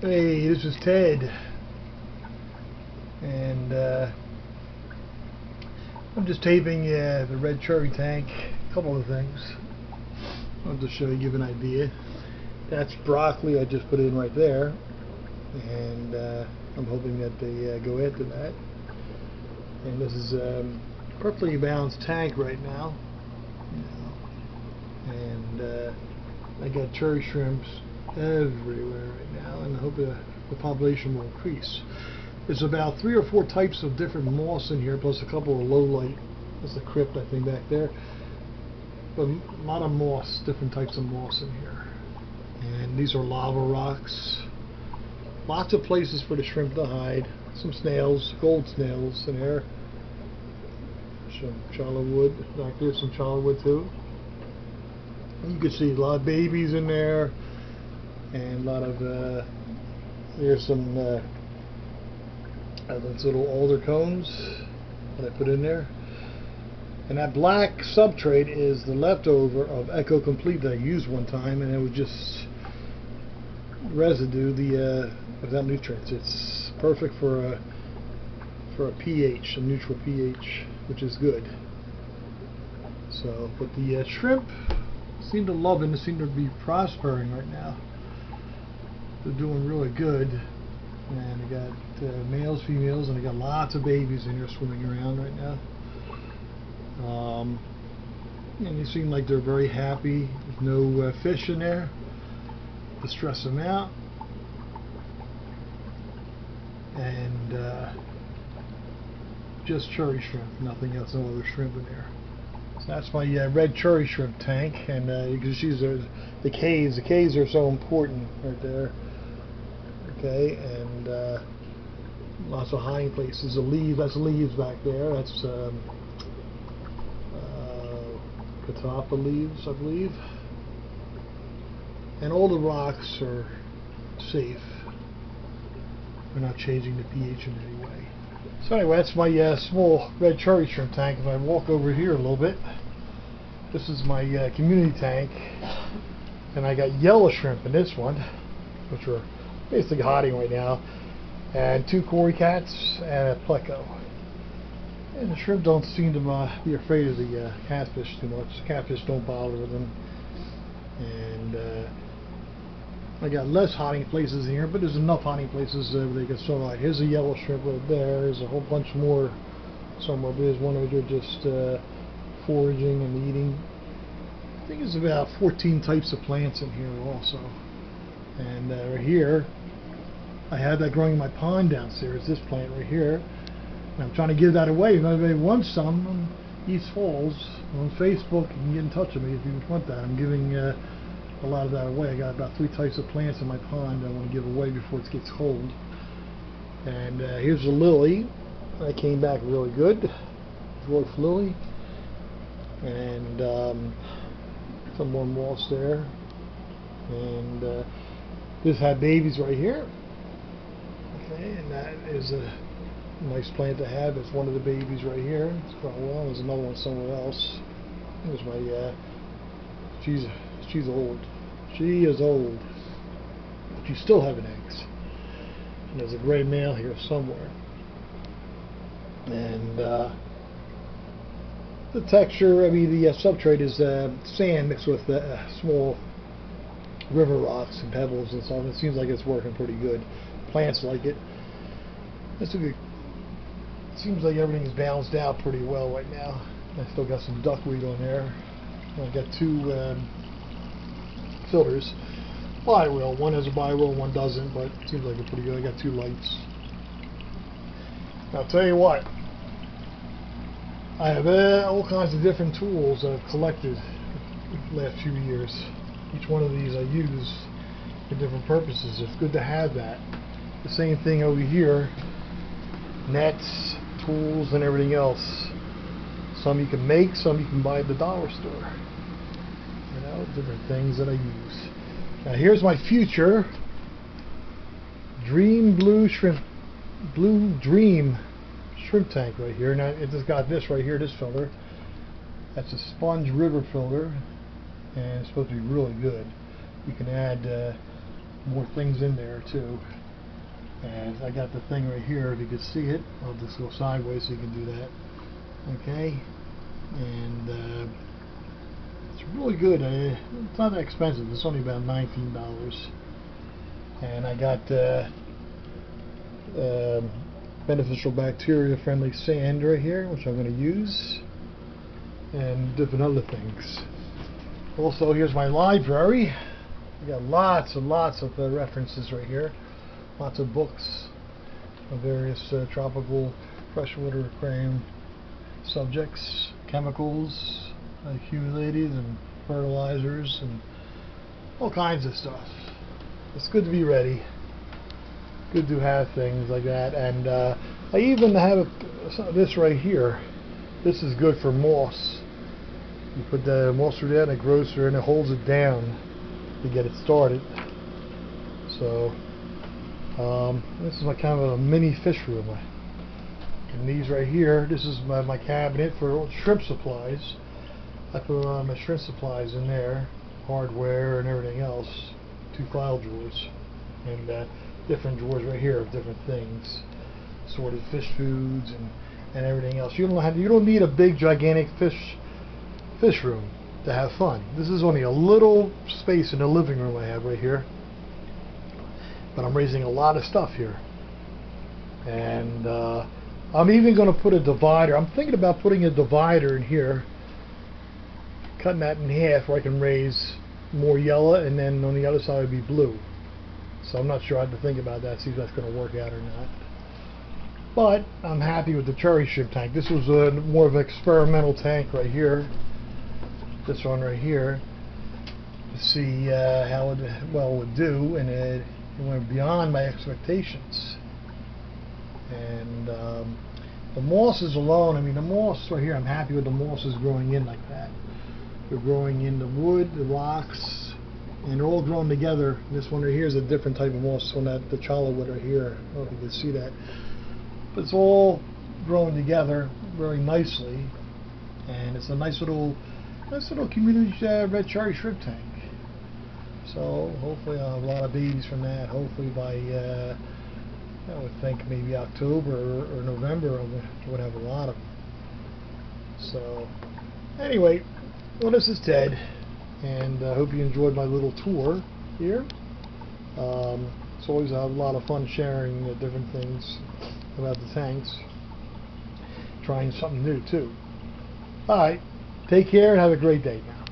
Hey, this is Ted, and I'm just taping the red cherry tank. A couple of things. I'll just show you, give an idea. That's broccoli I just put in right there, and I'm hoping that they go into that. And this is perfectly balanced tank right now, and I got cherry shrimps everywhere right now, and I hope the population will increase. There's about 3 or 4 types of different moss in here, plus a couple of low light. That's the crypt, I think, back there. But a lot of moss, different types of moss in here. And these are lava rocks. Lots of places for the shrimp to hide. Some snails, gold snails in here. Some charlotwood, back there, some charlotwood too. You can see a lot of babies in there, and a lot of there's some those little alder cones that I put in there. And that black substrate is the leftover of Echo Complete that I used one time, and it was just residue without nutrients. It's perfect for a pH, a neutral pH, which is good. So, but the shrimp seem to love it. They seem to be prospering right now. They're doing really good, and they got males, females, and they got lots of babies in here swimming around right now. And they seem like they're very happy. There's no fish in there to stress them out, and just cherry shrimp, nothing else, no other shrimp in there. So that's my red cherry shrimp tank, and you can see the caves. The caves are so important right there. Okay, and lots of hiding places. The leaves, that's leaves back there. That's catappa leaves, I believe. And all the rocks are safe. We're not changing the pH in any way. So anyway, that's my small red cherry shrimp tank. If I walk over here a little bit, this is my community tank, and I got yellow shrimp in this one, which are basically hiding right now, and 2 cory cats and a pleco. And the shrimp don't seem to be afraid of the catfish too much. The catfish don't bother them, and I got less hiding places in here, but there's enough hiding places where they can survive. Here's a yellow shrimp right there. There's a whole bunch more somewhere. There's one over there just foraging and eating. I think there's about 14 types of plants in here also. And right here, I have that growing in my pond downstairs. This plant right here. And I'm trying to give that away. If anybody wants some on East Falls on Facebook, you can get in touch with me if you want that. I'm giving a lot of that away. I got about 3 types of plants in my pond I want to give away before it gets cold. And here's a lily. That came back really good. Dwarf lily. And some more moss there. And this had babies right here. Okay, and that is a nice plant to have. It's one of the babies right here. It's growing well. There's another one somewhere else. There's my she's old. She is old, but she's still having eggs. And there's a gray male here somewhere. And the texture, I mean, the substrate is sand mixed with small river rocks and pebbles and stuff. It seems like it's working pretty good. Plants like it. It's a good. It seems like everything's balanced out pretty well right now. I still got some duckweed on there. I got 2 filters. Bi-wheel. One has a bi-wheel, one doesn't, but it seems like it's pretty good. I got 2 lights. Now, I'll tell you what. I have all kinds of different tools I've collected the last few years. Each one of these I use for different purposes. It's good to have that. The same thing over here. Nets, tools, and everything else. Some you can make, some you can buy at the dollar store. You know, different things that I use. Now here's my future Dream Blue Dream shrimp tank right here. Now it just got this right here, this filter. That's a sponge river filter, and it's supposed to be really good. You can add more things in there too. And I got the thing right here, if you can see it. I'll just go sideways so you can do that. Okay, and it's really good. It's not that expensive. It's only about $19. And I got beneficial bacteria friendly sand right here, which I'm going to use, and different other things. Also, here's my library. I got lots and lots of references right here. Lots of books of various tropical freshwater aquarium subjects, chemicals accumulated, and fertilizers, and all kinds of stuff. It's good to be ready. Good to have things like that. And I even have this right here. This is good for moss. You put the moss through there and it grows through and it holds it down to get it started. So this is my kind of a mini fish room. And these right here, this is my cabinet for shrimp supplies. I put my shrimp supplies in there, hardware and everything else. 2 file drawers, and different drawers right here of different things, assorted fish foods and everything else. You don't need a big gigantic fish room to have fun. This is only a little space in the living room I have right here, but I'm raising a lot of stuff here. And I'm even going to put a divider. I'm thinking about putting a divider in here, cutting that in half where I can raise more yellow, and then on the other side would be blue. So I'm not sure. I have to think about that, see if that's going to work out or not. But I'm happy with the cherry shrimp tank. This was more of an experimental tank right here. This one right here, to see how it would do, and it went beyond my expectations. And the mosses alone, I mean, the moss right here, I'm happy with the mosses growing in like that. They're growing in the wood, the rocks, and they're all grown together. This one right here is a different type of moss on that the chala wood right here. I don't know if you can see that. But it's all grown together very nicely, and it's a nice little community red cherry shrimp tank. So hopefully I'll have a lot of babies from that. Hopefully by I would think maybe October or November I would have a lot of them. So anyway. Well, this is Ted, and I hope you enjoyed my little tour here. It's always a lot of fun sharing different things about the tanks, trying something new too. Alright, take care and have a great day now.